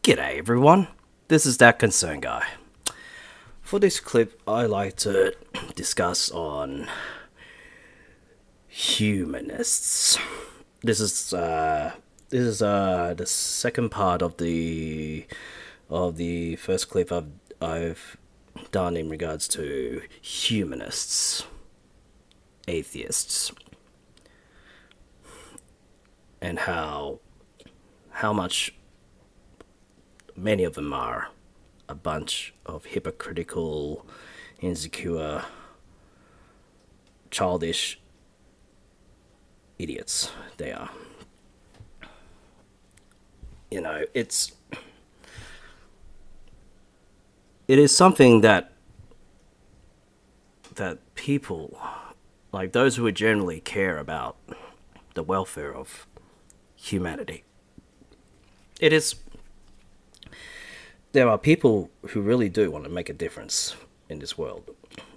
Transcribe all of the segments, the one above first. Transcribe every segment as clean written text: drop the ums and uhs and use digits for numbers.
G'day everyone, this is That Concern Guy. For this clip, I like to discuss on humanists. This is the second part of the first clip I've done in regards to humanists, atheists, and how much many of them are a bunch of hypocritical, insecure, childish idiots. They are. You know, it is something that people, like those who generally care about the welfare of humanity, it is. There are people who really do want to make a difference in this world,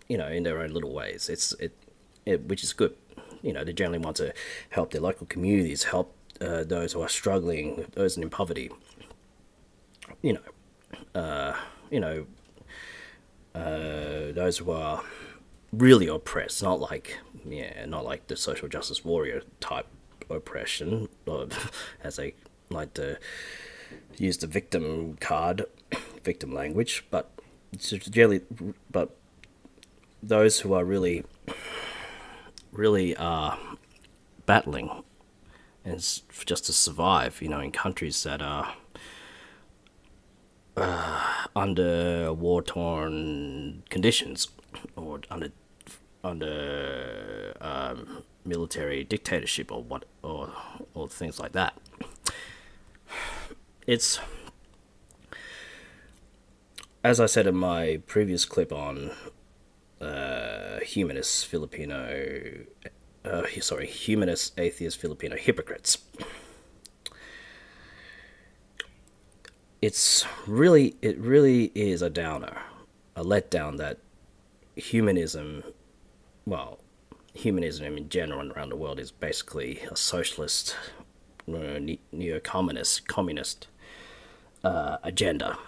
you know, in their own little ways. Which is good. You know, they generally want to help their local communities, help those who are struggling, those in poverty. You know, those who are really oppressed, not like the social justice warrior type oppression, or as they like to use the victim card, victim language, but generally, but those who are really are battling and just to survive, you know, in countries that are under war-torn conditions or under military dictatorship or things like that. It's, as I said in my previous clip on Humanist Atheist Filipino Hypocrites. It really is a downer, a letdown that humanism in general and around the world is basically a socialist, communist agenda.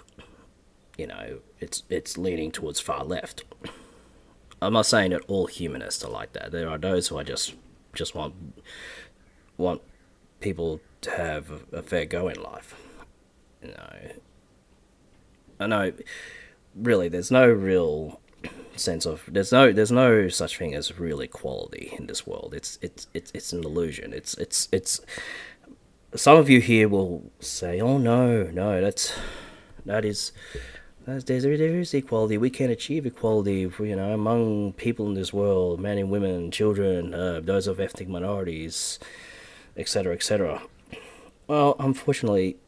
You know, it's leaning towards far left. I'm not saying that all humanists are like that. There are those who are just want people to have a fair go in life. You know, I know. Really, there's no real sense of there's no such thing as real equality in this world. It's an illusion. It's. Some of you here will say, "Oh no, there is equality. We can achieve equality, you know, among people in this world, men and women, children, those of ethnic minorities, etc., etc." Well, unfortunately,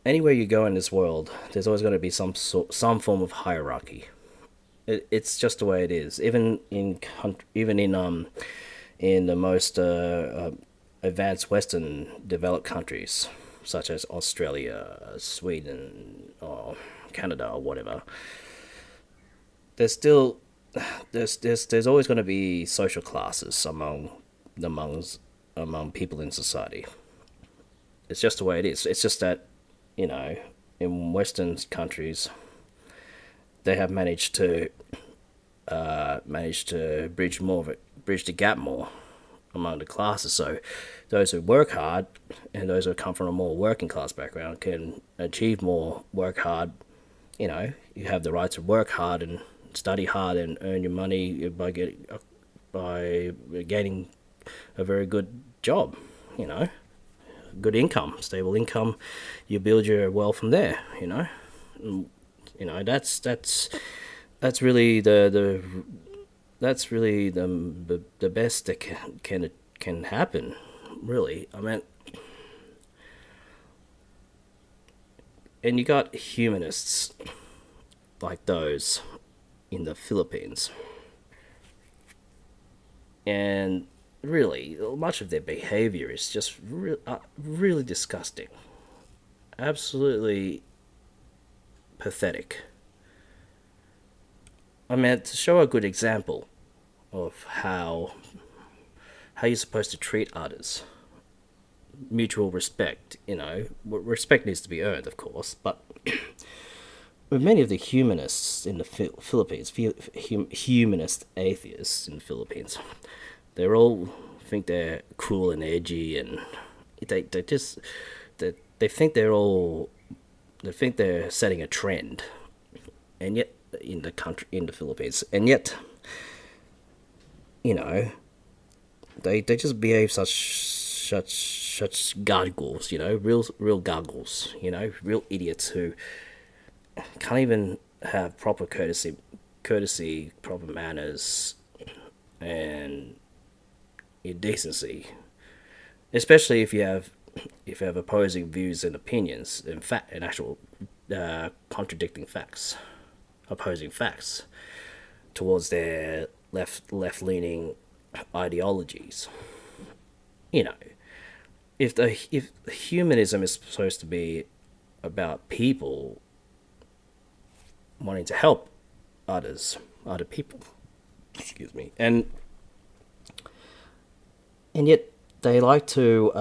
anywhere you go in this world, there's always going to be some form of hierarchy. It's just the way it is. Even in the most advanced Western developed countries, such as Australia, Sweden, or Canada, or whatever, there's always going to be social classes among people in society. It's just the way it is. It's just that, you know, in Western countries, they have managed to bridge the gap more among the classes. So those who work hard and those who come from a more working class background can achieve more, work hard. You know, you have the right to work hard and study hard and earn your money by gaining a very good job. You know, good income, stable income. You build your wealth from there. You know, that's really the best that can happen, really. I mean, and you got humanists like those in the Philippines, and really, much of their behavior is just really disgusting, absolutely pathetic. I mean, to show a good example of how you're supposed to treat others, mutual respect. Respect needs to be earned, of course, but with many of the humanists in the Philippines, humanist atheists in the Philippines, they all think they're cool and edgy, and they just they think they're setting a trend, and yet in the Philippines, and yet they just behave such gargles, real gargles, real idiots who can't even have proper courtesy, proper manners, and decency. Especially if you have opposing views and opinions, and actual contradicting facts, opposing facts towards their left leaning ideologies. You know, if humanism is supposed to be about people wanting to help other people, excuse me, and yet they like to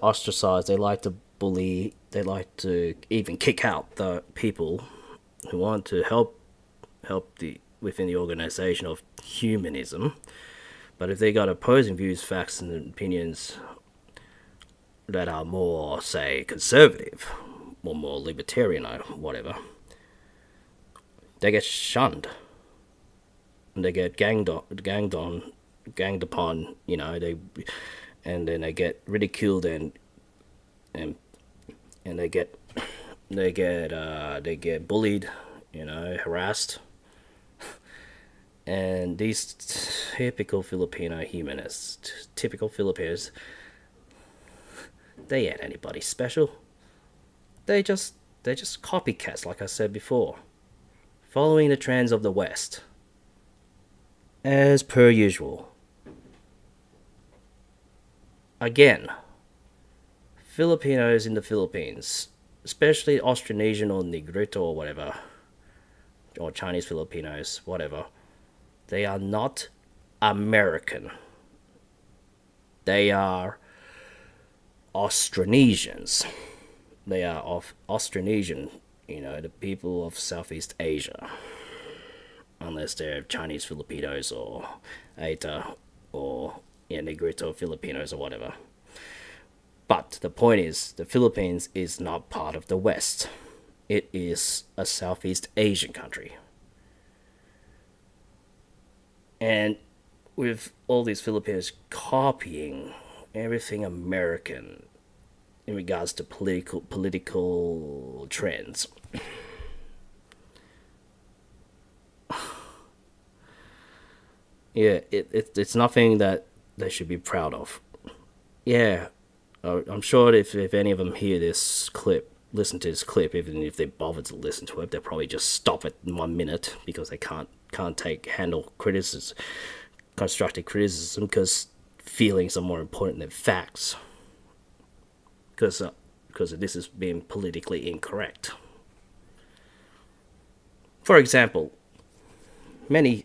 ostracize, they like to bully, they like to even kick out the people who want to help within the organization of humanism. But if they got opposing views, facts, and opinions that are more, say, conservative or more libertarian or whatever, they get shunned and they get ganged upon. And then they get ridiculed and they get bullied, harassed. And these typical Filipino humanists, typical Filipinos, they ain't anybody special. They're just copycats, like I said before, following the trends of the West, as per usual. Again, Filipinos in the Philippines, especially Austronesian or Negrito or whatever, or Chinese Filipinos, whatever, they are not American. They are Austronesians. They are of Austronesian, the people of Southeast Asia. Unless they're Chinese Filipinos or Aita or Negrito Filipinos or whatever. But the point is, the Philippines is not part of the West. It is a Southeast Asian country. And with all these Filipinos copying everything American in regards to political trends, yeah, it's nothing that they should be proud of. Yeah, I'm sure if any of them hear this clip, listen to this clip, even if they bother to listen to it, they'll probably just stop it in 1 minute because they can't handle criticism, constructive criticism, because feelings are more important than facts. Because this is being politically incorrect. For example, a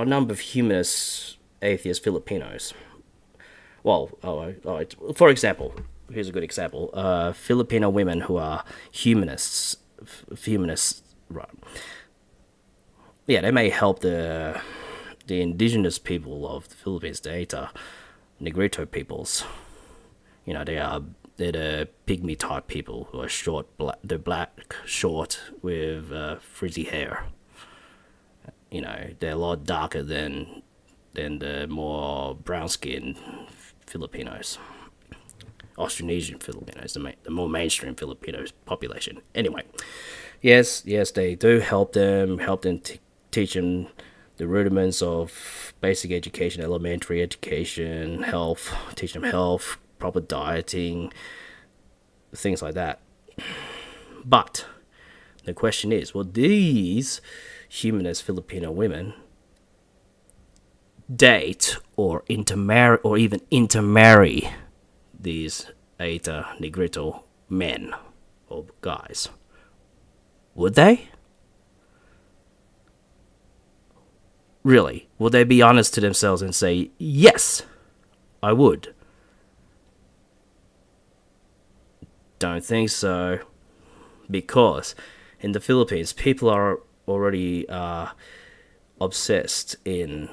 number of humanist atheist Filipinos. For example, here's a good example. Filipino women who are humanists, right? Yeah, they may help the indigenous people of the Philippines, the Aita, Negrito peoples. They're the pygmy type people who are short, they're black, short, with frizzy hair. They're a lot darker than the more brown-skinned Filipinos, Austronesian Filipinos, the more mainstream Filipino population. Anyway, yes, they do help them teach them the rudiments of basic education, elementary education, health, teach them health, proper dieting, things like that. But the question is, will these humanist Filipino women date or intermarry or even intermarry these Aita Negrito men or guys? Would they? Really? Would they be honest to themselves and say, yes, I would? don't think so, because in the Philippines, people are already obsessed in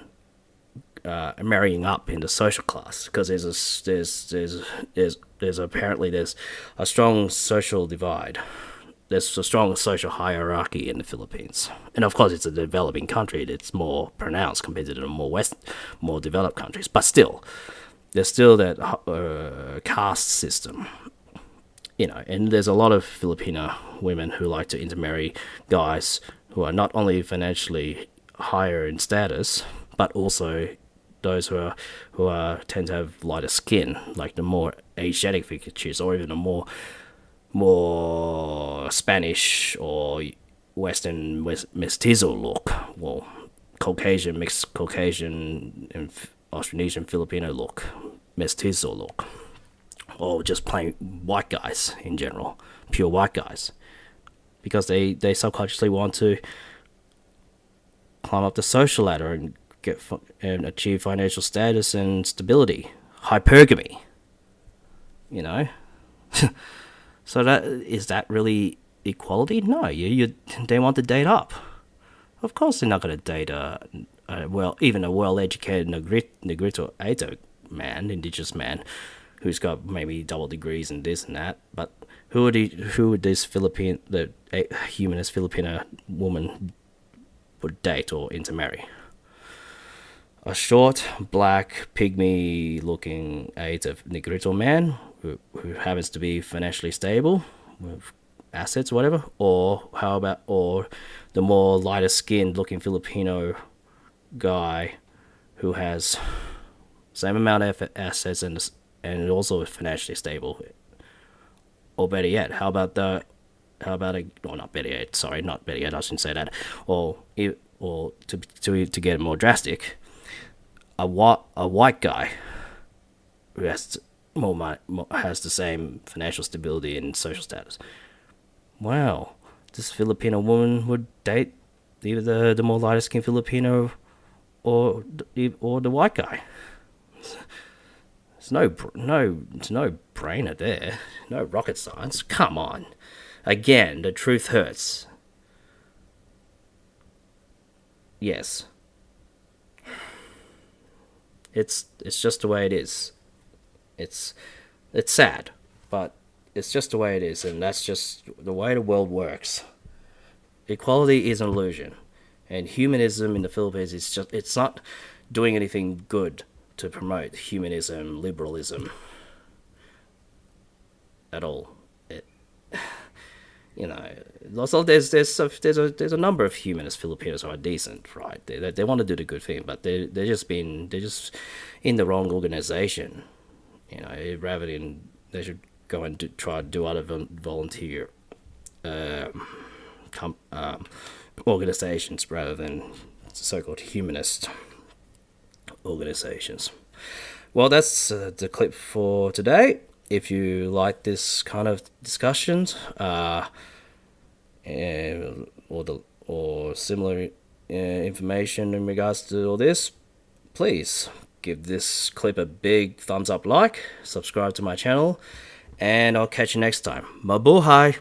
marrying up in the social class, because there's apparently there's a strong social divide. There's a strong social hierarchy in the Philippines, and of course, it's a developing country. It's more pronounced compared to the more developed countries. But still, there's still that caste system, And there's a lot of Filipino women who like to intermarry guys who are not only financially higher in status, but also those who tend to have lighter skin, like the more Asiatic features, or even the more Spanish or Western mestizo look, well, Caucasian, mixed Caucasian and Austronesian Filipino look, mestizo look, or just plain white guys in general, pure white guys, because they subconsciously want to climb up the social ladder and achieve financial status and stability, hypergamy, So is that really equality? No, they want to date up. Of course, they're not going to date even a well-educated Negrito Aito man, indigenous man, who's got maybe double degrees and this and that. But who would this humanist Filipino woman would date or intermarry? A short, black, pygmy-looking Aito Negrito man who happens to be financially stable with assets, whatever, or the more lighter skinned looking Filipino guy who has same amount of assets and also financially stable, or better yet, not better yet, I shouldn't say that, or to get it more drastic, a white guy who has has the same financial stability and social status. Wow, this Filipino woman would date either the more lighter skinned Filipino or the white guy. It's no brainer there. No rocket science. Come on. Again, the truth hurts. Yes. It's just the way it is. It's sad, but it's just the way it is, and that's just the way the world works. Equality is an illusion, and humanism in the Philippines it's not doing anything good to promote humanism, liberalism at all. Also there's a number of humanist Filipinos who are decent, right? They want to do the good thing, but they're just in the wrong organization. Rather than they should go and try to do other volunteer organizations rather than so-called humanist organizations. Well, that's the clip for today. If you like this kind of discussions, or similar information in regards to all this, please give this clip a big thumbs up, subscribe to my channel, and I'll catch you next time. Mabuhay!